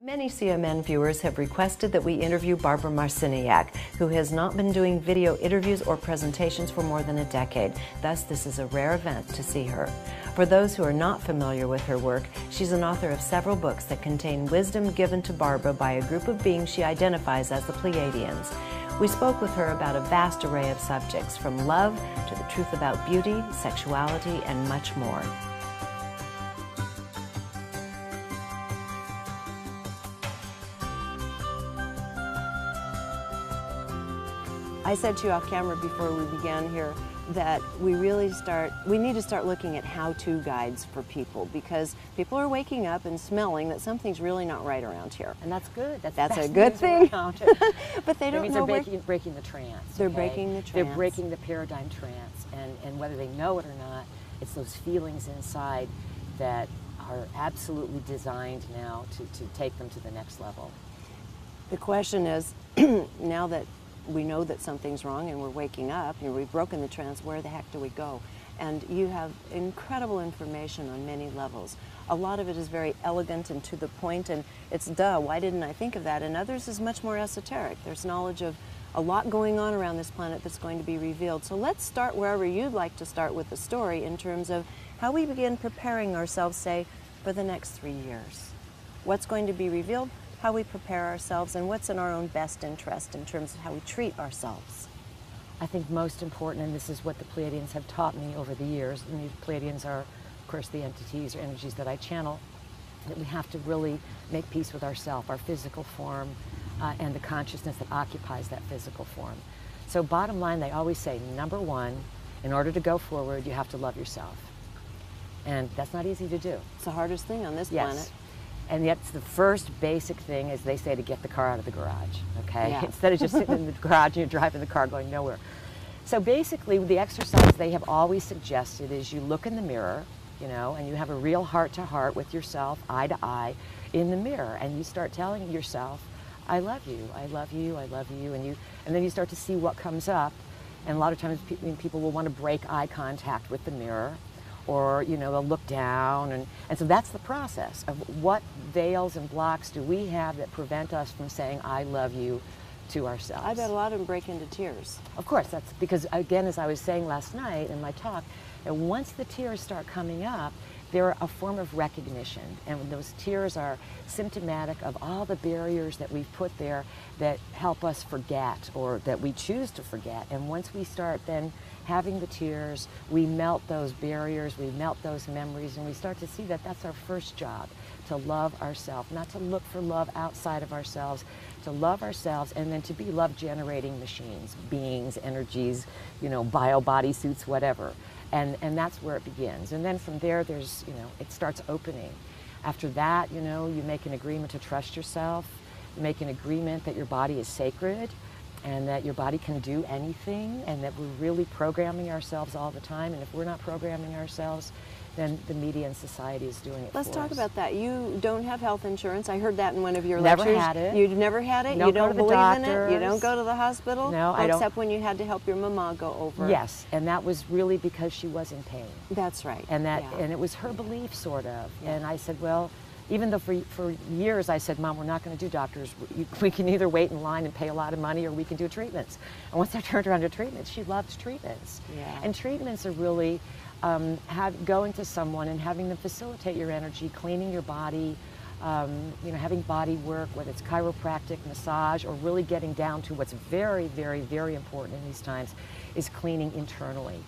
Many CMN viewers have requested that we interview Barbara Marciniak, who has not been doing video interviews or presentations for more than a decade. Thus, this is a rare event to see her. For those who are not familiar with her work, she's an author of several books that contain wisdom given to Barbara by a group of beings she identifies as the Pleiadians. We spoke with her about a vast array of subjects, from love to the truth about beauty, sexuality, and much more. I said to you off camera before we began here that we need to start looking at how-to guides for people, because people are waking up and smelling that something's really not right around here. And that's good. That's a good thing. But they don't know. They're breaking the trance. They're breaking the trance. They're breaking the paradigm trance. And whether they know it or not, it's those feelings inside that are absolutely designed now to take them to the next level. The question is, now that we know that something's wrong and we're waking up, we've broken the trance, where the heck do we go? And you have incredible information on many levels. A lot of it is very elegant and to the point, and it's why didn't I think of that? And others is much more esoteric. There's knowledge of a lot going on around this planet that's going to be revealed. So let's start wherever you'd like to start with the story, in terms of how we begin preparing ourselves, say, for the next 3 years. What's going to be revealed, how we prepare ourselves, and what's in our own best interest in terms of how we treat ourselves. I think most important, and this is what the Pleiadians have taught me over the years, and the Pleiadians are, of course, the entities or energies that I channel, that we have to really make peace with ourselves, our physical form, and the consciousness that occupies that physical form. So bottom line, they always say, number one, in order to go forward, you have to love yourself. And that's not easy to do. It's the hardest thing on this planet. And yet the first basic thing is, they say, to get the car out of the garage, okay? Yeah. Instead of just sitting in the garage and you're driving the car going nowhere. So basically, the exercise they have always suggested is you look in the mirror, and you have a real heart-to-heart with yourself, eye-to-eye, in the mirror, and you start telling yourself, I love you, I love you, I love you, and then you start to see what comes up. And a lot of times people will want to break eye contact with the mirror, or they'll look down, and so that's the process of what veils and blocks do we have that prevent us from saying I love you to ourselves. I bet a lot of them break into tears. Of course, that's because, again, as I was saying last night in my talk, that once the tears start coming up, they're a form of recognition, and those tears are symptomatic of all the barriers that we've put there that help us forget, or that we choose to forget. And once we start then having the tears, we melt those barriers, we melt those memories, and we start to see that that's our first job, to love ourselves, not to look for love outside of ourselves, to love ourselves, and then to be love-generating machines, beings, energies, bio bodysuits, whatever. And that's where it begins. And then from there, there's, it starts opening. After that, you make an agreement to trust yourself, you make an agreement that your body is sacred, and that your body can do anything, and that we're really programming ourselves all the time. And if we're not programming ourselves, then the media and society is doing it for us. Let's talk about that. You don't have health insurance. I heard that in one of your lectures. Never had it. You've never had it? Don't you don't go to the believe in doctors. it? You don't go to the hospital? No, I don't. Except when you had to help your mama go over. Yes, and that was really because she was in pain. That's right. And and it was her belief, sort of. Yeah. And I said, well, even though for years I said, Mom, we're not going to do doctors. We can either wait in line and pay a lot of money, or we can do treatments. And once I turned around to treatments, she loves treatments. Yeah. And treatments are really going to someone and having them facilitate your energy, cleaning your body, having body work, whether it's chiropractic, massage, or really getting down to what's very, very, very important in these times, is cleaning internally.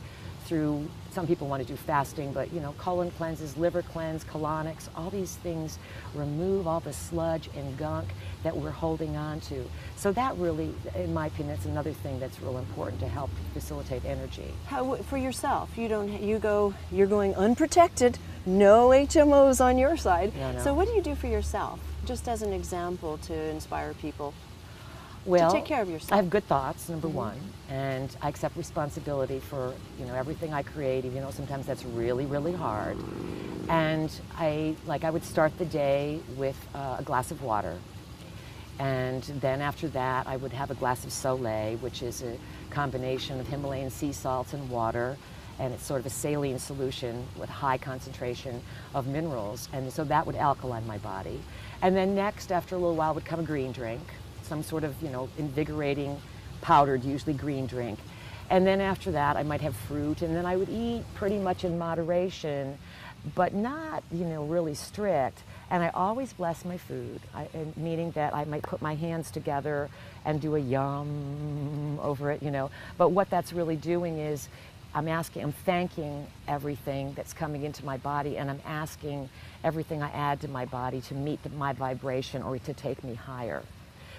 Through, some people want to do fasting, but colon cleanses, liver cleanse, colonics, all these things remove all the sludge and gunk that we're holding on to. So that really, in my opinion, is another thing that's real important to help facilitate energy. How, for yourself, you're going unprotected, no HMOs on your side. No. So what do you do for yourself, just as an example to inspire people? Well, to take care of yourself. I have good thoughts, number one, and I accept responsibility for everything I create, even though sometimes that's really, really hard. And I would start the day with a glass of water, and then after that I would have a glass of Soleil, which is a combination of Himalayan sea salts and water, and it's sort of a saline solution with high concentration of minerals, and so that would alkaline my body. And then next, after a little while, would come a green drink, some sort of, you know, invigorating, powdered, usually green drink. And then after that, I might have fruit, and then I would eat pretty much in moderation, but not, you know, really strict. And I always bless my food, meaning that I might put my hands together and do a yum over it, you know. But what that's really doing is I'm thanking everything that's coming into my body, and I'm asking everything I add to my body to meet my vibration or to take me higher.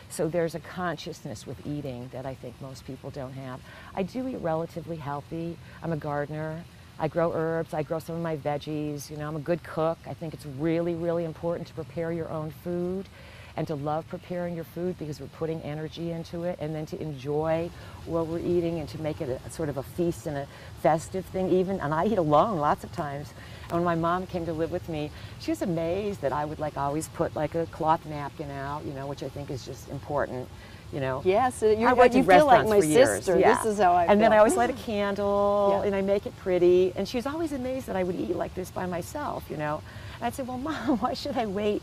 So there's a consciousness with eating that I think most people don't have. I do eat relatively healthy. I'm a gardener. I grow herbs. I grow some of my veggies. You know, I'm a good cook. I think it's really, really important to prepare your own food and to love preparing your food, because we're putting energy into it, and then to enjoy what we're eating and to make it a sort of a feast and a festive thing even. And I eat alone lots of times. And when my mom came to live with me, she was amazed that I would like always put like a cloth napkin out, you know, which I think is just important, you know. Yes, you in feel like my years. sister. Yeah. This is how I feel. And then I always light a candle, Yeah. and I make it pretty. And she was always amazed that I would eat like this by myself, you know. And I'd say, well, Mom, why should I wait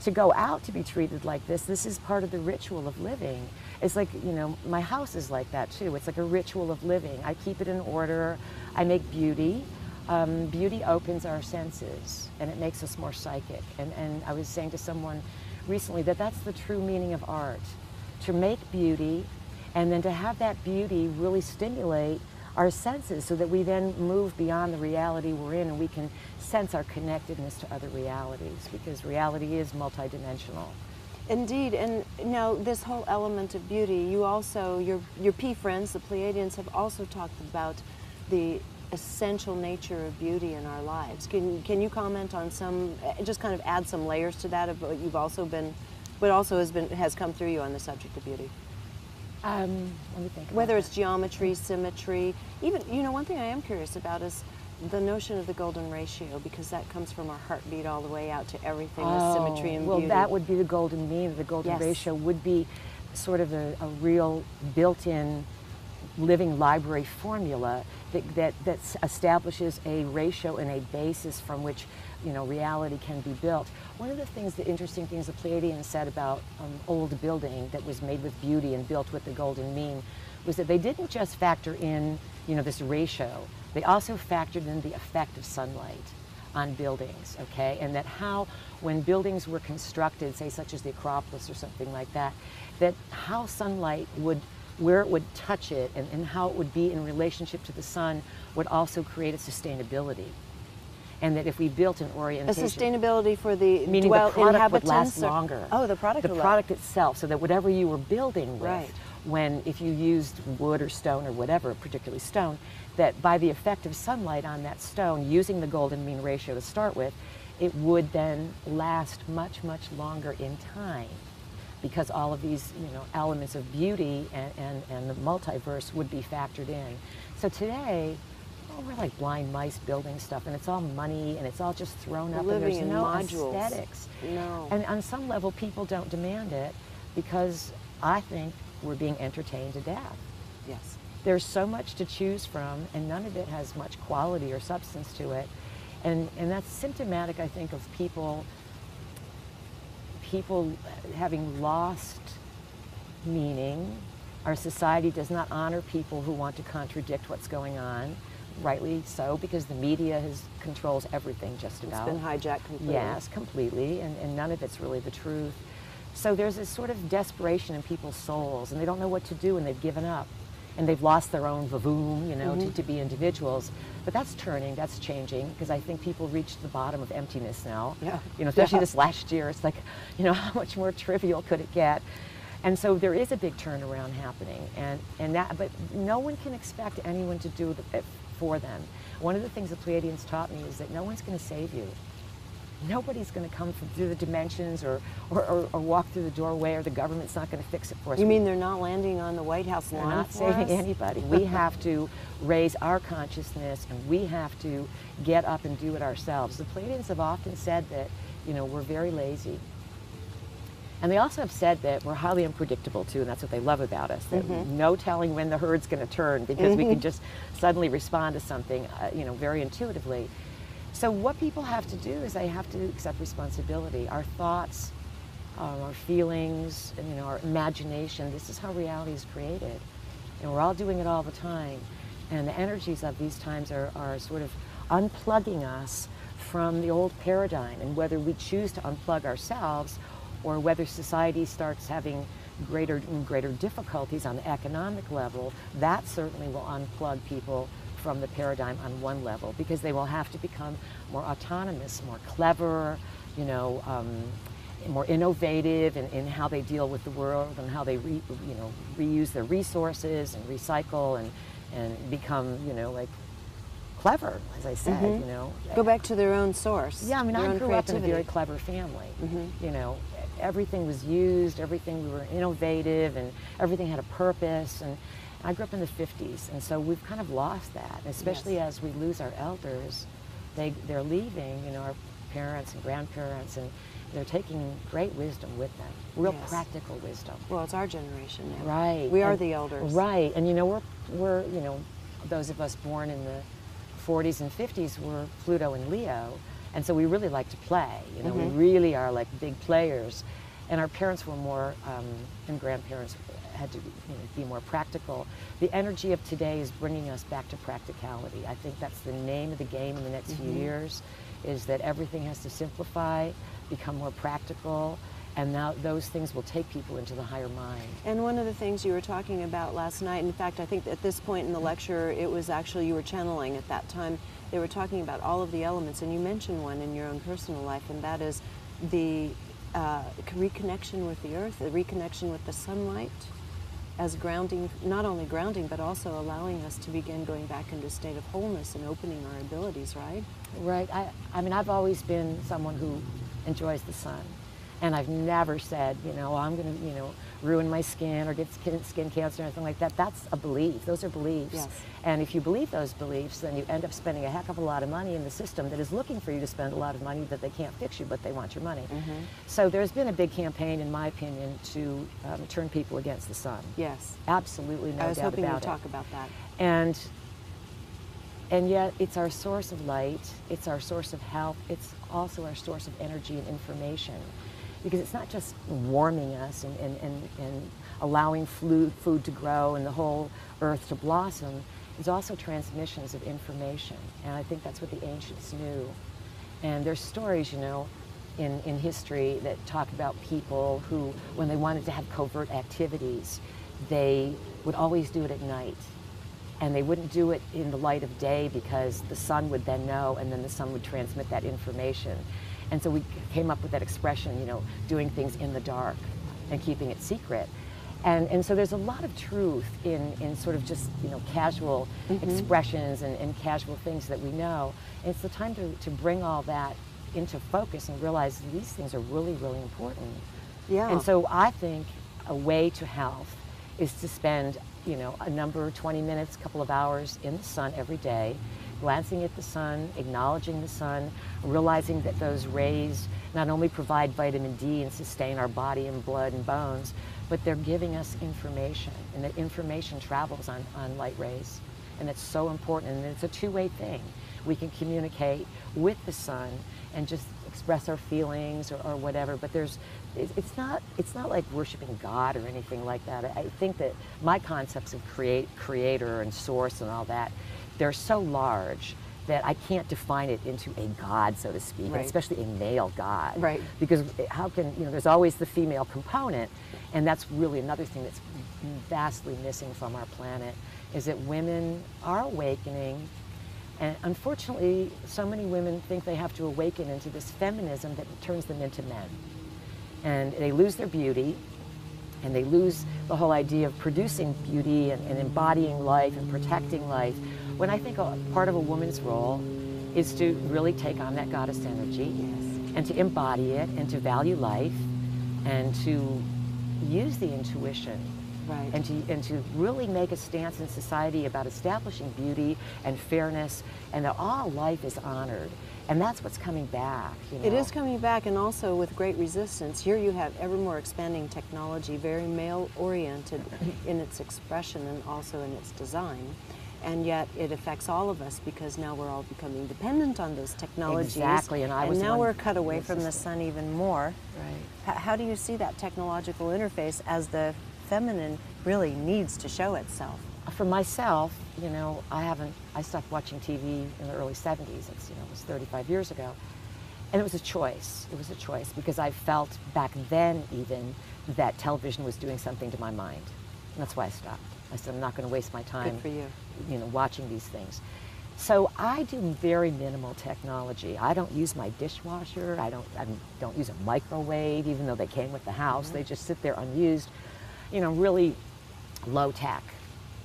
to go out to be treated like this? This is part of the ritual of living. It's like, you know, my house is like that too. It's like a ritual of living. I keep it in order. I make beauty. Beauty opens our senses, and it makes us more psychic. And I was saying to someone recently that that's the true meaning of art, to make beauty, and then to have that beauty really stimulate our senses so that we then move beyond the reality we're in, and we can sense our connectedness to other realities, because reality is multidimensional. Indeed, and now this whole element of beauty, you also, your P friends, the Pleiadians, have also talked about the essential nature of beauty in our lives. Can you comment on some, just kind of add some layers to that of what you've also been, what also has come through you on the subject of beauty? Let me think. Whether it's geometry, symmetry, even, you know, one thing I am curious about is the notion of the golden ratio, because that comes from our heartbeat all the way out to everything with symmetry and beauty. Well, that would be the golden mean. The golden Yes. ratio would be sort of a real built-in living library formula that establishes a ratio and a basis from which, you know, reality can be built. One of the interesting things the Pleiadians said about old building that was made with beauty and built with the golden mean was that they didn't just factor in, you know, this ratio. They also factored in the effect of sunlight on buildings, okay? And that how, when buildings were constructed, say such as the Acropolis or something like that, that how sunlight would, where it would touch it and how it would be in relationship to the sun would also create a sustainability. And that if we built an orientation... A sustainability for the meaning the product would last or, longer. Oh, the product The would product itself, so that whatever you were building with, Right. when if you used wood or stone or whatever, particularly stone, that by the effect of sunlight on that stone, using the golden mean ratio to start with, it would then last much, much longer in time, because all of these, you know, elements of beauty and the multiverse would be factored in. So today, we're like blind mice building stuff, and it's all money, and it's all just thrown up, and Living there's in no modules. aesthetics. No. And on some level, people don't demand it, because I think we're being entertained to death. Yes. There's so much to choose from, and none of it has much quality or substance to it. And that's symptomatic, I think, of people having lost meaning. Our society does not honor people who want to contradict what's going on, rightly so, because the media controls everything just about. It's been hijacked completely. Yes, completely, and none of it's really the truth. So there's this sort of desperation in people's souls, and they don't know what to do, and they've given up. And they've lost their own vavoom, you know, to be individuals. But that's turning, that's changing, because I think people reached the bottom of emptiness now. Yeah. You know, especially this last year, it's like, you know, how much more trivial could it get? And so there is a big turnaround happening, but no one can expect anyone to do it for them. One of the things the Pleiadians taught me is that no one's going to save you. Nobody's going to come through the dimensions or walk through the doorway, or the government's not going to fix it for us. You mean they're not landing on the White House lawn? They're not for saving us? anybody. We have to raise our consciousness, and we have to get up and do it ourselves. The Pleiadians have often said that, you know, we're very lazy. And they also have said that we're highly unpredictable too, and that's what they love about us. That no telling when the herd's going to turn, because we can just suddenly respond to something, you know, very intuitively. So what people have to do is they have to accept responsibility. Our thoughts, our feelings, and, you know, our imagination. This is how reality is created, and we're all doing it all the time. And the energies of these times are sort of unplugging us from the old paradigm, and whether we choose to unplug ourselves or whether society starts having greater and greater difficulties on the economic level, that certainly will unplug people from the paradigm on one level, because they will have to become more autonomous, more clever, you know, more innovative in how they deal with the world, and how they reuse their resources and recycle and become, you know, like clever, as I said, you know. Go back to their own source. Yeah, I mean, their I own grew up in a creativity. very clever family. You know, everything was used, everything, we were innovative, and everything had a purpose. And I grew up in the 50s, and so we've kind of lost that, especially as we lose our elders. They're leaving, you know, our parents and grandparents, and they're taking great wisdom with them, real practical wisdom. Well, it's our generation now. Right. We are the elders. Right, and you know, we're you know, those of us born in the 40s and 50s were Pluto and Leo, and so we really like to play. You know, we really are like big players, and our parents were more, and grandparents had to, you know, be more practical. The energy of today is bringing us back to practicality. I think that's the name of the game in the next few years, is that everything has to simplify, become more practical, and now those things will take people into the higher mind. And one of the things you were talking about last night, in fact, I think at this point in the lecture, it was actually you were channeling at that time. They were talking about all of the elements, and you mentioned one in your own personal life, and that is the reconnection with the earth, the reconnection with the sunlight as grounding, not only grounding, but also allowing us to begin going back into a state of wholeness and opening our abilities, right? Right. I mean, I've always been someone who enjoys the sun. And I've never said, you know, I'm going to, you know, ruin my skin or get skin cancer or anything like that. That's a belief. Those are beliefs. Yes. And if you believe those beliefs, then you end up spending a heck of a lot of money in the system that is looking for you to spend a lot of money that they can't fix you, but they want your money. So there's been a big campaign, in my opinion, to turn people against the sun. Yes. Absolutely, no doubt about it. I was hoping you'd talk about that. And yet it's our source of light, it's our source of health, it's also our source of energy and information. Because it's not just warming us and allowing food to grow and the whole earth to blossom, it's also transmissions of information. And I think that's what the ancients knew. And there's stories, you know, in history that talk about people who, when they wanted to have covert activities, they would always do it at night. And they wouldn't do it in the light of day, because the sun would then know, and then the sun would transmit that information. And so we came up with that expression, you know, doing things in the dark and keeping it secret. And so there's a lot of truth in sort of just, you know, casual expressions and casual things that we know. And it's the time to bring all that into focus and realize these things are really, really important. Yeah. And so I think a way to health is to spend, you know, 20 minutes, couple of hours in the sun every day, glancing at the sun, acknowledging the sun, realizing that those rays not only provide vitamin D and sustain our body and blood and bones, but they're giving us information, and that information travels on light rays. And it's so important, and it's a two-way thing. We can communicate with the sun and just express our feelings or whatever, but it's not like worshiping God or anything like that. I think that my concepts of creator and source and all that, they're so large that I can't define it into a God, so to speak, and especially a male God. Right. Because how can, you know, there's always the female component, and that's really another thing that's vastly missing from our planet, is that women are awakening. And unfortunately, so many women think they have to awaken into this feminism that turns them into men. And they lose their beauty, and they lose the whole idea of producing beauty and embodying life and protecting life, when I think part of a woman's role is to really take on that goddess energy and to embody it and to value life and to use the intuition Right. and to really make a stance in society about establishing beauty and fairness, and that all life is honored. And that's what's coming back. You know? It is coming back, and also with great resistance. Here you have ever more expanding technology, very male-oriented in its expression and also in its design. And yet it affects all of us because now we're all becoming dependent on those technologies. Exactly, and now we're cut away from the sun even more. Right. How do you see that technological interface as the feminine really needs to show itself? For myself, you know, I stopped watching TV in the early 70s. It's, you know, it was 35 years ago. And it was a choice. It was a choice because I felt back then even that television was doing something to my mind. And that's why I stopped. I said, I'm not going to waste my time, Good for you, know, watching these things. So I do very minimal technology. I don't use my dishwasher. I don't use a microwave, even though they came with the house. They just sit there unused. You know, really low tech.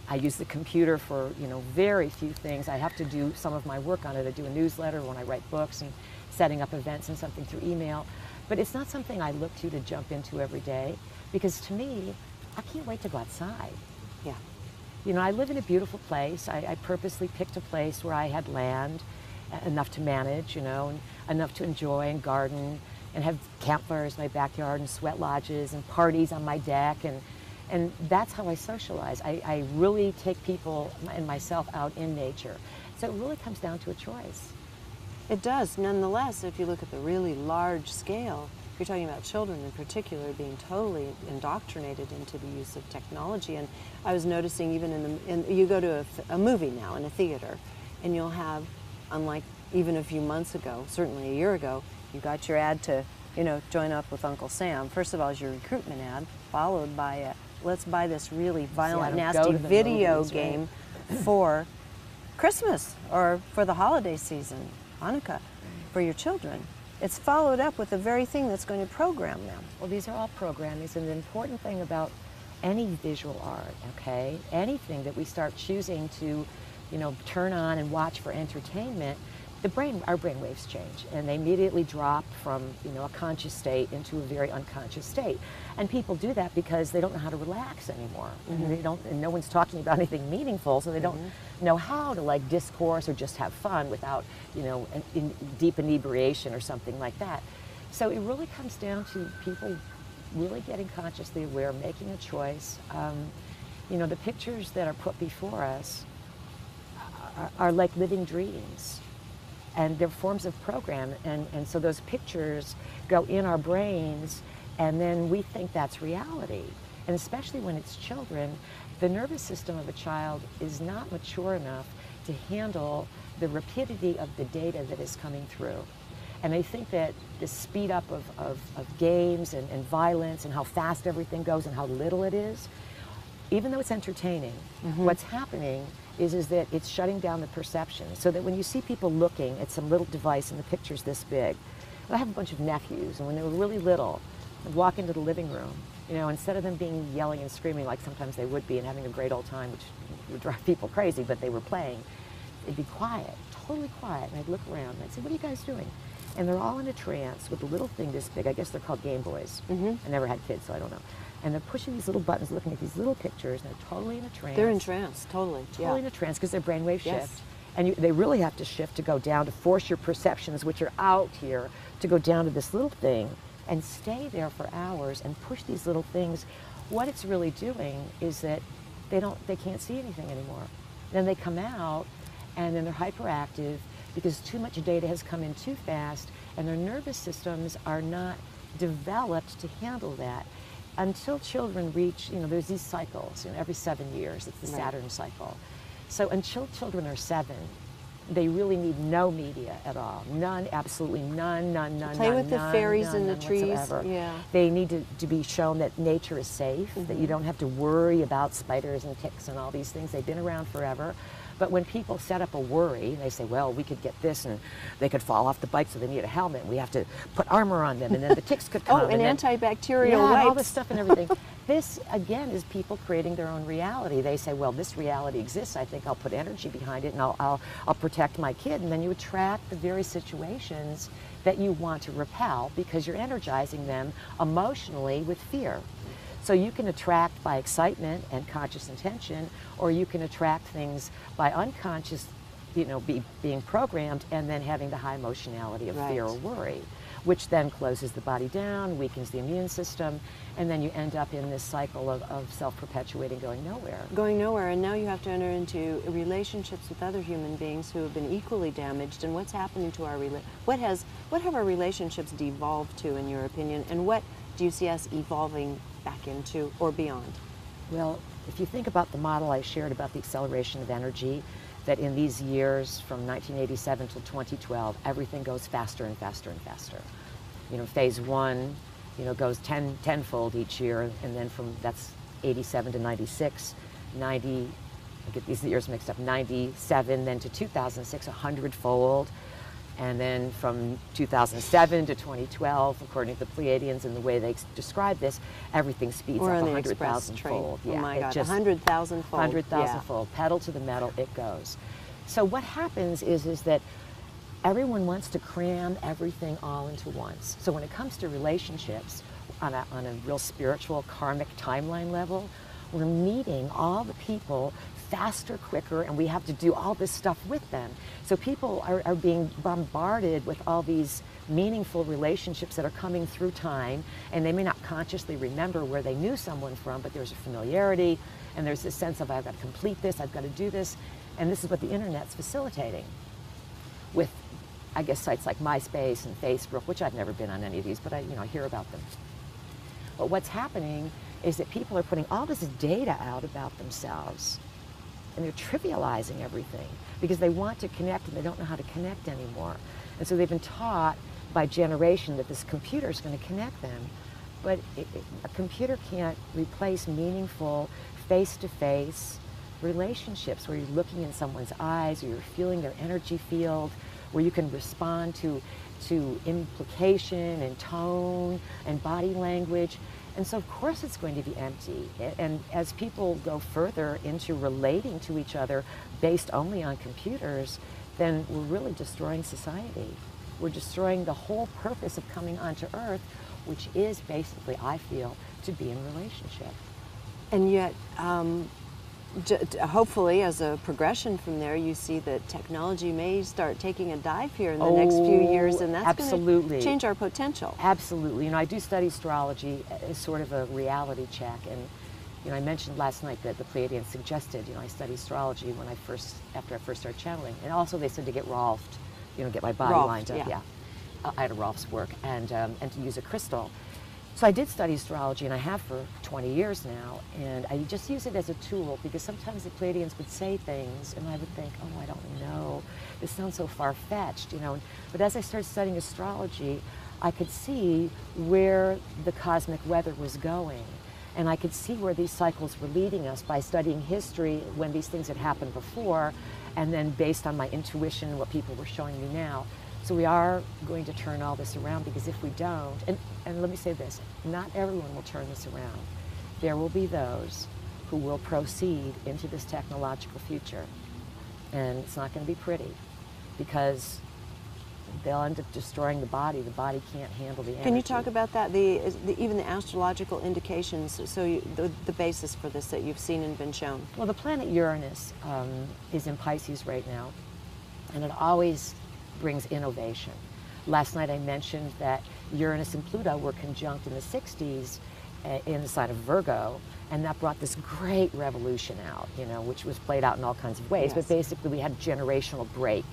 I use the computer for, you know, very few things. I have to do some of my work on it. I do a newsletter when I write books and setting up events and something through email. But it's not something I look to jump into every day, because to me, I can't wait to go outside. Yeah. You know, I live in a beautiful place. I purposely picked a place where I had land, enough to manage, you know, and enough to enjoy and garden and have campfires in my backyard and sweat lodges and parties on my deck. And that's how I socialize. I really take people and myself out in nature. So it really comes down to a choice. It does. Nonetheless, if you look at the really large scale, you're talking about children in particular being totally indoctrinated into the use of technology. And I was noticing even you go to a movie now in a theater, and you'll have, unlike even a few months ago, certainly a year ago, you got your ad to, you know, join up with Uncle Sam. First of all, is your recruitment ad, followed by a, let's buy this really violent, nasty video game for Christmas or for the holiday season, Hanukkah, for your children. It's followed up with the very thing that's going to program them. Well, these are all programmings, and the important thing about any visual art, okay, anything that we start choosing to, you know, turn on and watch for entertainment, our brain waves change, and they immediately drop from, you know, a conscious state into a very unconscious state. And people do that because they don't know how to relax anymore. And no one's talking about anything meaningful, so they don't know how to like discourse or just have fun without, you know, deep inebriation or something like that. So it really comes down to people really getting consciously aware, making a choice. You know, the pictures that are put before us are like living dreams. And they're forms of program, and so those pictures go in our brains, and then we think that's reality. And especially when it's children, the nervous system of a child is not mature enough to handle the rapidity of the data that is coming through. And they think that the speed up of games and violence and how fast everything goes and how little it is, even though it's entertaining, what's happening is that it's shutting down the perception, so that when you see people looking at some little device and the picture's this big. I have a bunch of nephews, and when they were really little, I'd walk into the living room, you know, instead of them being yelling and screaming like sometimes they would be and having a great old time, which would drive people crazy, but they were playing, it'd be quiet, totally quiet, and I'd look around and I'd say, what are you guys doing? And they're all in a trance with a little thing this big. I guess they're called Game Boys. I never had kids, so I don't know. And they're pushing these little buttons, looking at these little pictures, and they're totally in a trance. They're in trance, totally. Totally in a trance, because their brainwave shift. And they really have to shift to go down, to force your perceptions, which are out here, to go down to this little thing and stay there for hours and push these little things. What it's really doing is that they can't see anything anymore. Then they come out, and then they're hyperactive because too much data has come in too fast, and their nervous systems are not developed to handle that. Until children reach, you know, there's these cycles, you know, every 7 years, it's the Saturn cycle. So until children are 7, they really need no media at all. None, absolutely none. Play with the fairies in the trees. Whatsoever. Yeah. They need to be shown that nature is safe, that you don't have to worry about spiders and ticks and all these things. They've been around forever. But when people set up a worry, they say, well, we could get this, and they could fall off the bike, so they need a helmet, and we have to put armor on them, and then the ticks could come. And antibacterial wipes. And all this stuff and everything. This, again, is people creating their own reality. They say, well, this reality exists. I think I'll put energy behind it, and I'll protect my kid. And then you attract the very situations that you want to repel because you're energizing them emotionally with fear. So you can attract by excitement and conscious intention, or you can attract things by unconscious, being programmed and then having the high emotionality of fear or worry, which then closes the body down, weakens the immune system, and then you end up in this cycle of self-perpetuating, going nowhere. Going nowhere, and now you have to enter into relationships with other human beings who have been equally damaged. And what's happening to our what have our relationships devolved to, in your opinion, and what do you see us evolving back into or beyond? Well, if you think about the model I shared about the acceleration of energy, that in these years from 1987 till 2012, everything goes faster and faster and faster. Phase one, goes tenfold each year, and then that's 87 to 96, 90, I get these years mixed up, 97, then to 2006, 100-fold. And then from 2007 to 2012, according to the Pleiadians and the way they describe this, everything speeds up 100,000-fold. Yeah, oh my God, 100,000-fold. 100,000-fold, pedal to the metal, it goes. So what happens is that everyone wants to cram everything all into once. So when it comes to relationships, on a real spiritual, karmic timeline level, we're meeting all the people faster, quicker, and we have to do all this stuff with them. So people are being bombarded with all these meaningful relationships that are coming through time, and they may not consciously remember where they knew someone from, but there's a familiarity, and there's this sense of, I've got to complete this, I've got to do this, and this is what the internet's facilitating with, I guess, sites like MySpace and Facebook, which I've never been on any of these, but I hear about them. But what's happening is that people are putting all this data out about themselves, and they're trivializing everything because they want to connect and they don't know how to connect anymore. And so they've been taught by generation that this computer is going to connect them, but a computer can't replace meaningful face-to-face relationships where you're looking in someone's eyes, or you're feeling their energy field, where you can respond to implication and tone and body language. And so of course it's going to be empty. And as people go further into relating to each other based only on computers, then we're really destroying society. We're destroying the whole purpose of coming onto Earth, which is basically, I feel, to be in relationship. And yet, hopefully, as a progression from there, you see that technology may start taking a dive here in the next few years, and that's going to change our potential. Absolutely. I do study astrology as sort of a reality check, and I mentioned last night that the Pleiadians suggested, I study astrology when after I first started channeling, and also they said to get Rolfed, get my body lined up. Yeah. I had a Rolf's work, and to use a crystal. So I did study astrology, and I have for 20 years now, and I just use it as a tool because sometimes the Pleiadians would say things, and I would think, oh, I don't know, this sounds so far-fetched, But as I started studying astrology, I could see where the cosmic weather was going, and I could see where these cycles were leading us by studying history when these things had happened before, and then based on my intuition and what people were showing me now. So we are going to turn all this around, because if we don't, and let me say this, not everyone will turn this around. There will be those who will proceed into this technological future, and it's not going to be pretty, because they'll end up destroying the body. The body can't handle the energy. Can you talk about that, even the astrological indications, so the basis for this that you've seen and been shown? Well, the planet Uranus is in Pisces right now, and it always brings innovation. Last night I mentioned that Uranus and Pluto were conjunct in the 60s in the sign of Virgo, and that brought this great revolution out, which was played out in all kinds of ways. Yes. But basically we had a generational break,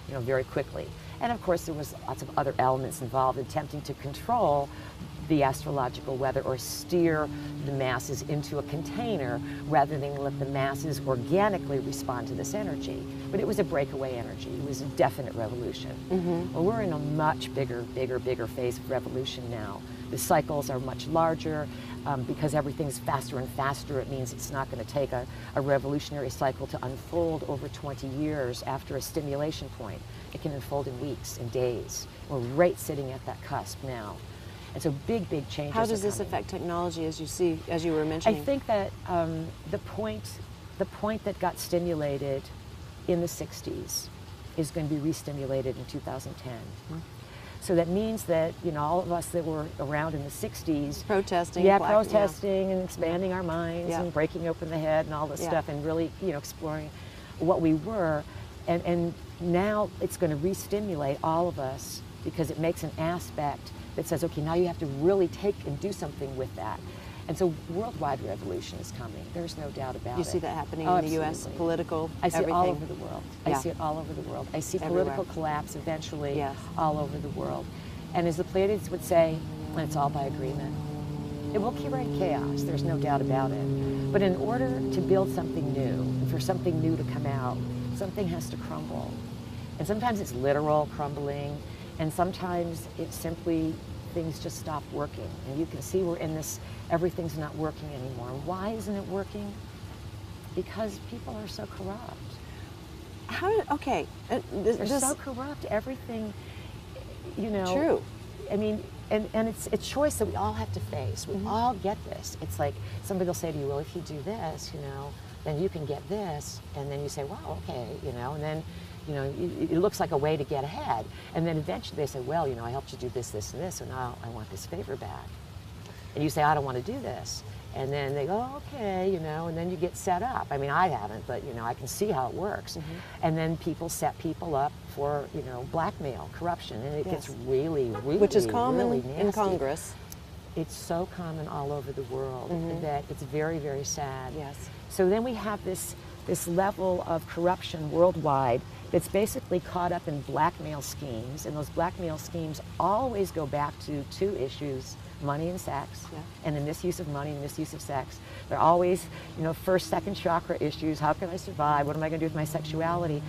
very quickly. And of course there was lots of other elements involved in attempting to control the astrological weather, or steer the masses into a container rather than let the masses organically respond to this energy. But it was a breakaway energy. It was a definite revolution. Mm-hmm. Well, we're in a much bigger phase of revolution now. The cycles are much larger. Because everything's faster and faster, it means it's not going to take a revolutionary cycle to unfold over 20 years after a stimulation point. It can unfold in weeks and days. We're right sitting at that cusp now. And so big changes. How does this affect technology, as you were mentioning? I think that the point that got stimulated in the 60s is going to be re-stimulated in 2010. Mm-hmm. So that means that, you know, all of us that were around in the 60s, Protesting. yeah, black- protesting and expanding our minds Yeah. and breaking open the head and all this Yeah. stuff, and really, you know, exploring what we were. And now it's going to re-stimulate all of us, because it makes an aspect that says, okay, now you have to really take and do something with that. And so worldwide revolution is coming. There's no doubt about it. You see that happening Oh, in the U.S. absolutely. political, I see everything. it all over the world. Yeah. I see it all over the world. I see Everywhere. political collapse eventually Yes. all over the world. And as the Pleiadians would say, it's all by agreement. It will create chaos, there's no doubt about it. But in order to build something new, and for something new to come out, something has to crumble. And sometimes it's literal crumbling, and sometimes it's simply things just stop working. And you can see we're in this, everything's not working anymore. And why isn't it working? Because people are so corrupt. How did, okay. They're so corrupt, everything, you know. True. I mean, and it's a choice that we all have to face. We all get this. It's like somebody will say to you, well, if you do this, you know, then you can get this. And then you say, wow, okay, you know, and then, you know, it looks like a way to get ahead. And then eventually they say, well, you know, I helped you do this, this, and this, and now I want this favor back. And you say, I don't want to do this. And then they go, oh, okay, you know, and then you get set up. I mean, I haven't, but, you know, I can see how it works. And then people set people up for, you know, blackmail, corruption, and it gets really, really, Which is common really nasty. in Congress. It's so common all over the world that it's very, very sad. Yes. So then we have this level of corruption worldwide that's basically caught up in blackmail schemes, and those blackmail schemes always go back to two issues: money and sex, and the misuse of money and misuse of sex. They're always, you know, first, second chakra issues. How can I survive? What am I going to do with my sexuality?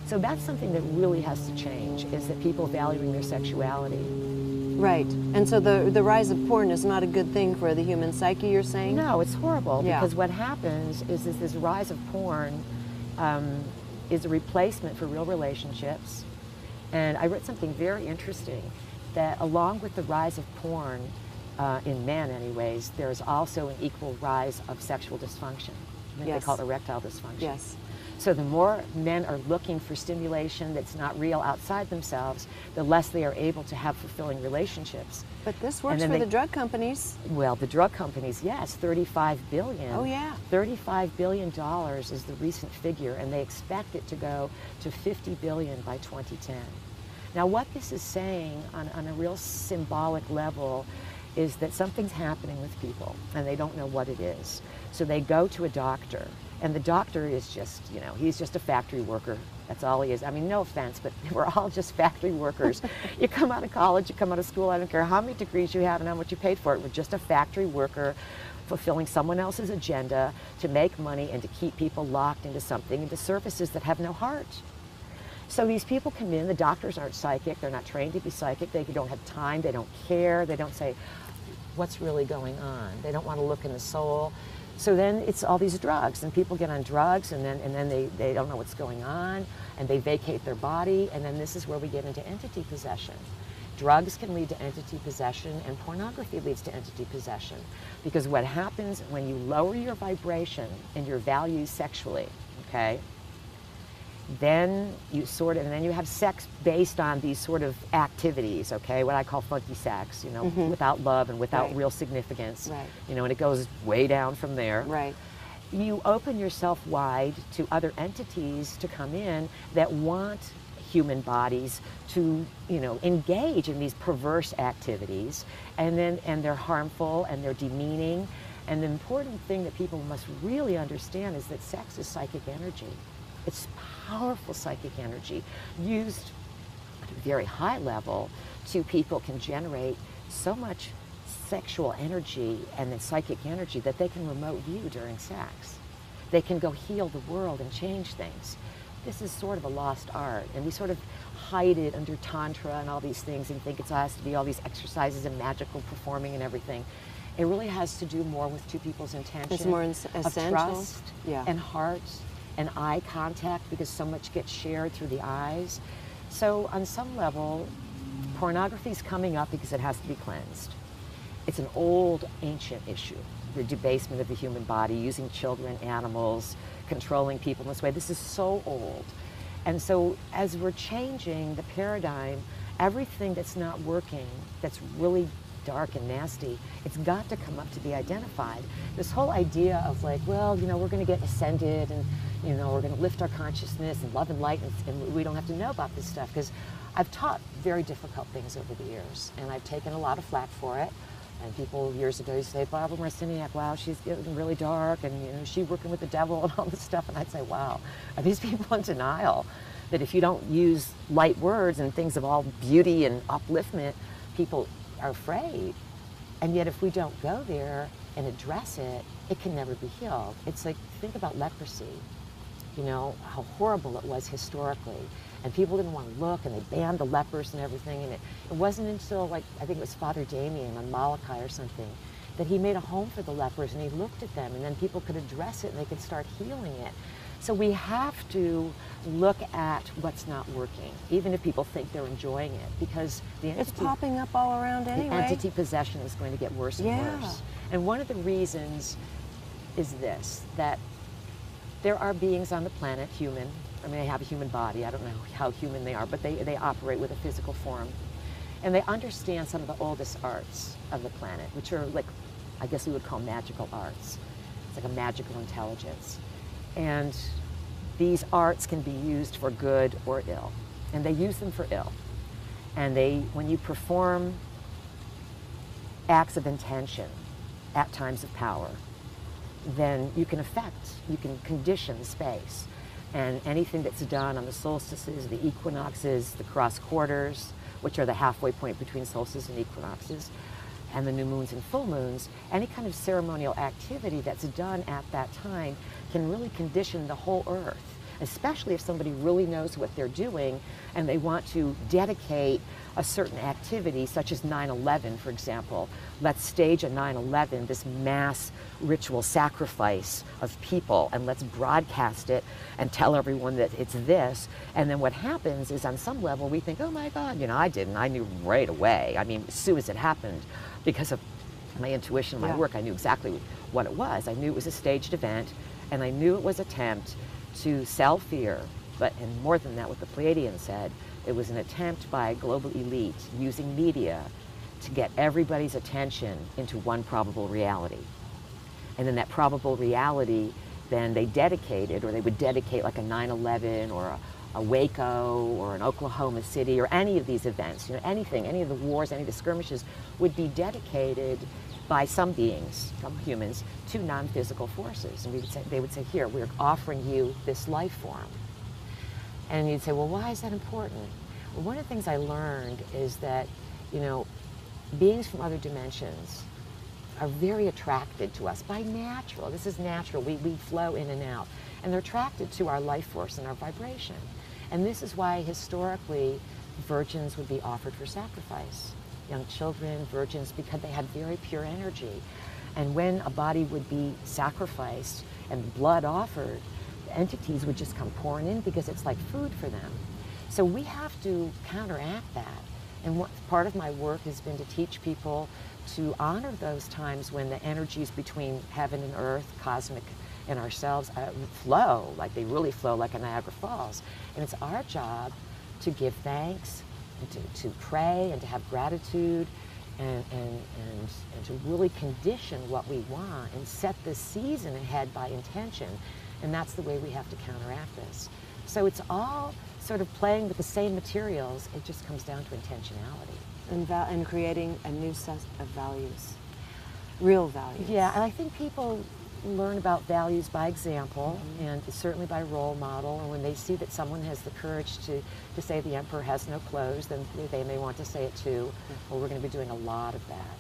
So that's something that really has to change, is that people valuing their sexuality. Right. And so the rise of porn is not a good thing for the human psyche, you're saying? No, it's horrible, Yeah. because what happens is this rise of porn is a replacement for real relationships. And I read something very interesting, that along with the rise of porn, in men anyways, there's also an equal rise of sexual dysfunction. I think Yes. they call it erectile dysfunction. Yes. So the more men are looking for stimulation that's not real outside themselves, the less they are able to have fulfilling relationships. But this works then for they- the drug companies. Well, the drug companies, yes, $35 billion. Oh, yeah. $35 billion is the recent figure, and they expect it to go to $50 billion by 2010. Now, what this is saying on a real symbolic level is that something's happening with people, and they don't know what it is. So they go to a doctor, and the doctor is just, you know, he's just a factory worker. That's all he is. I mean, no offense, but we're all just factory workers. You come out of college, you come out of school, I don't care how many degrees you have and how much you paid for it. We're just a factory worker fulfilling someone else's agenda to make money and to keep people locked into something, into services that have no heart. So these people come in, the doctors aren't psychic, they're not trained to be psychic, they don't have time, they don't care, they don't say, what's really going on? They don't want to look in the soul. So then it's all these drugs, and people get on drugs, and then they don't know what's going on, and they vacate their body, and then this is where we get into entity possession. Drugs can lead to entity possession, and pornography leads to entity possession. Because what happens when you lower your vibration and your values sexually, okay, then you sort of, and then you have sex based on these sort of activities, okay, what I call funky sex, you know, without love and without Right. real significance, Right. you know, and it goes way down from there. Right. You open yourself wide to other entities to come in that want human bodies to, you know, engage in these perverse activities, and they're harmful and they're demeaning. And the important thing that people must really understand is that sex is psychic energy. It's powerful psychic energy used at a very high level. Two people can generate so much sexual energy and then psychic energy that they can remote view during sex. They can go heal the world and change things. This is sort of a lost art, and we sort of hide it under tantra and all these things and think it has to be all these exercises and magical performing and everything. It really has to do more with two people's intention. It's more of essential. trust Yeah. and heart and eye contact, because so much gets shared through the eyes. So on some level, pornography is coming up because it has to be cleansed. It's an old, ancient issue, the debasement of the human body, using children, animals, controlling people in this way. This is so old. And so as we're changing the paradigm everything that's not working, that's really dark and nasty, it's got to come up to be identified. This whole idea of like, well, you know, we're going to get ascended and, you know, we're going to lift our consciousness and love and light, and we don't have to know about this stuff, because I've taught very difficult things over the years, and I've taken a lot of flack for it. And people years ago used to say, Barbara Marciniak, wow, she's getting really dark, and you know, she's working with the devil and all this stuff. And I'd say, wow, are these people in denial that if you don't use light words and things of all beauty and upliftment, people are afraid? And yet if we don't go there and address it, it can never be healed. It's like, think about leprosy, you know, how horrible it was historically. And people didn't want to look, and they banned the lepers and everything. And it wasn't until, like, I think it was Father Damien on Molokai or something, that he made a home for the lepers, and he looked at them, and then people could address it, and they could start healing it. So we have to look at what's not working, even if people think they're enjoying it, because it's popping up all around anyway. The entity possession is going to get worse and worse. And one of the reasons is this, that there are beings on the planet, human, I mean, they have a human body. I don't know how human they are, but they operate with a physical form. And they understand some of the oldest arts of the planet, which are like, I guess we would call magical arts. It's like a magical intelligence. And these arts can be used for good or ill. And they use them for ill. And when you perform acts of intention at times of power, then you can condition space. And anything that's done on the solstices, the equinoxes, the cross quarters, which are the halfway point between solstices and equinoxes, and the new moons and full moons, any kind of ceremonial activity that's done at that time can really condition the whole earth, especially if somebody really knows what they're doing and they want to dedicate a certain activity, such as 9/11, for example. Let's stage a 9/11, this mass ritual sacrifice of people, and let's broadcast it and tell everyone that it's this. And then what happens is, on some level, we think, oh my God, you know, I knew right away. I mean, as soon as it happened, because of my intuition, my work, I knew exactly what it was. I knew it was a staged event, and I knew it was an attempt to sell fear. And more than that, what the Pleiadians said, it was an attempt by a global elite using media to get everybody's attention into one probable reality. And then that probable reality, then they dedicated, or they would dedicate like a 9/11 or a Waco or an Oklahoma City or any of these events, you know, anything, any of the wars, any of the skirmishes would be dedicated by some beings, some humans, to non-physical forces. And they would say, here, we're offering you this life form. And you'd say, well, why is that important? Well, one of the things I learned is that, you know, beings from other dimensions are very attracted to us by natural. This is natural. We flow in and out. And they're attracted to our life force and our vibration. And this is why historically virgins would be offered for sacrifice. Young children, virgins, because they had very pure energy. And when a body would be sacrificed and blood offered, entities would just come pouring in because it's like food for them. So we have to counteract that. And part of my work has been to teach people to honor those times when the energies between heaven and earth, cosmic and ourselves, flow, like they really flow like a Niagara Falls. And it's our job to give thanks, and to pray, and to have gratitude, and to really condition what we want and set the season ahead by intention. And that's the way we have to counteract this. So it's all sort of playing with the same materials. It just comes down to intentionality. And creating a new set of values, real values. Yeah, and I think people learn about values by example, and certainly by role model. And when they see that someone has the courage to say the emperor has no clothes, then they may want to say it too. Well, we're going to be doing a lot of that,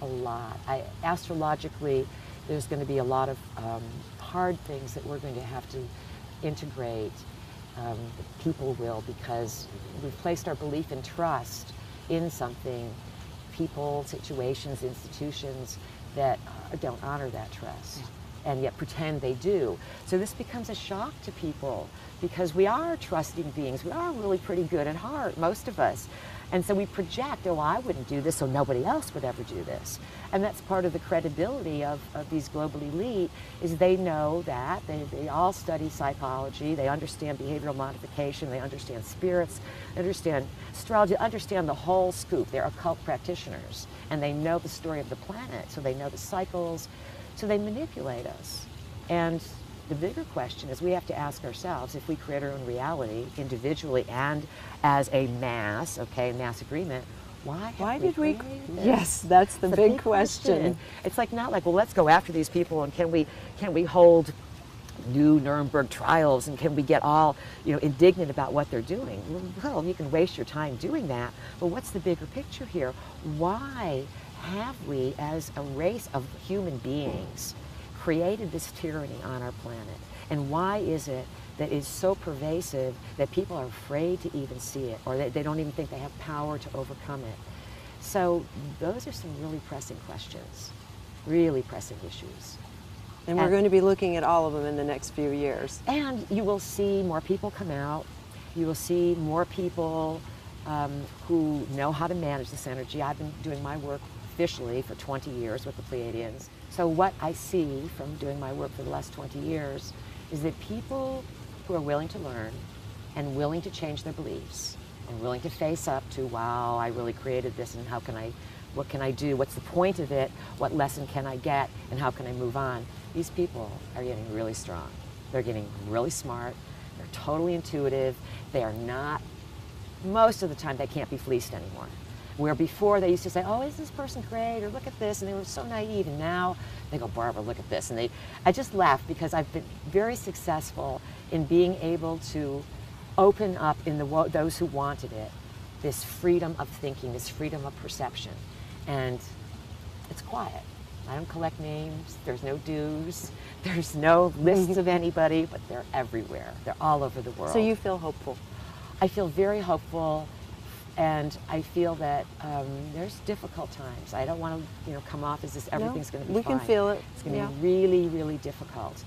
a lot. Astrologically, there's going to be a lot of hard things that we're going to have to integrate. People will, because we've placed our belief and trust in something, people, situations, institutions that don't honor that trust, and yet pretend they do. So this becomes a shock to people, because we are trusting beings. We are really pretty good at heart, most of us. And so we project, oh, I wouldn't do this, so nobody else would ever do this. And that's part of the credibility of these global elite, is they know that, they all study psychology, they understand behavioral modification, they understand spirits, they understand astrology, understand the whole scoop. They're occult practitioners, and they know the story of the planet, so they know the cycles, so they manipulate us. And the bigger question is, we have to ask ourselves, if we create our own reality individually and as a mass, okay, mass agreement, why did we create this? Yes, that's the big question. It's like, not like, well, let's go after these people, and can we hold new Nuremberg trials, and can we get all, you know, indignant about what they're doing? Well, you can waste your time doing that, but what's the bigger picture here? Why have we, as a race of human beings, created this tyranny on our planet? And why is it that is so pervasive that people are afraid to even see it, or they don't even think they have power to overcome it? So those are some really pressing questions, really pressing issues. And we're going to be looking at all of them in the next few years. And you will see more people come out. You will see more people who know how to manage this energy. I've been doing my work officially for 20 years with the Pleiadians. So what I see from doing my work for the last 20 years is that people who are willing to learn and willing to change their beliefs and willing to face up to, wow, I really created this, and what can I do? What's the point of it? What lesson can I get? And how can I move on? These people are getting really strong. They're getting really smart. They're totally intuitive. They are not, most of the time, they can't be fleeced anymore. Where before they used to say, oh, is this person great? Or look at this. And they were so naive. And now they go, Barbara, look at this. And I just laugh, because I've been very successful in being able to open up in those who wanted it, this freedom of thinking, this freedom of perception. And it's quiet. I don't collect names. There's no dues. There's no lists of anybody, but they're everywhere. They're all over the world. So you feel hopeful? I feel very hopeful. And I feel that there's difficult times. I don't want to, you know, come off as this everything's going to be fine. We can feel it. It's going to be really, really difficult.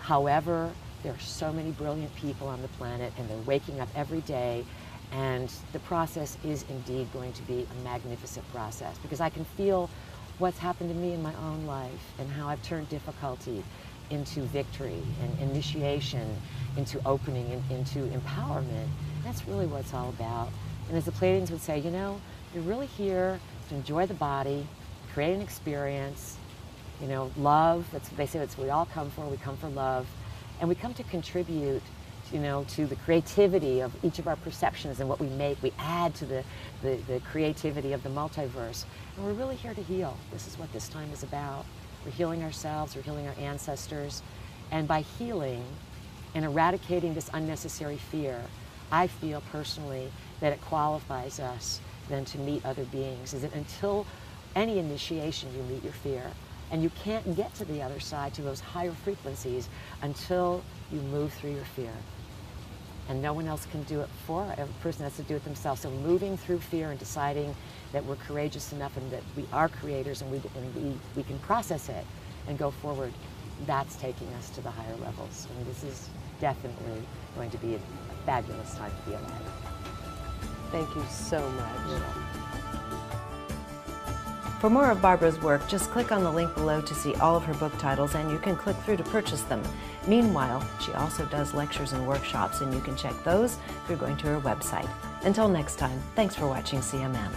However, there are so many brilliant people on the planet, and they're waking up every day, and the process is indeed going to be a magnificent process, because I can feel what's happened to me in my own life, and how I've turned difficulty into victory, and initiation into opening, and into empowerment. That's really what it's all about. And as the Pleiadians would say, you know, you're really here to enjoy the body, create an experience, you know, love. They say that's what we all come for. We come for love. And we come to contribute, you know, to the creativity of each of our perceptions and what we make. We add to the creativity of the multiverse. And we're really here to heal. This is what this time is about. We're healing ourselves. We're healing our ancestors. And by healing and eradicating this unnecessary fear, I feel personally that it qualifies us then to meet other beings. Is that until any initiation, you meet your fear. And you can't get to the other side, to those higher frequencies, until you move through your fear. And no one else can do it for a person has to do it themselves. So moving through fear and deciding that we're courageous enough and that we are creators, and we can process it and go forward, that's taking us to the higher levels. And this is definitely going to be a fabulous time to be alive. Thank you so much. For more of Barbara's work, just click on the link below to see all of her book titles, and you can click through to purchase them. Meanwhile, she also does lectures and workshops, and you can check those through going to her website. Until next time, thanks for watching CMM.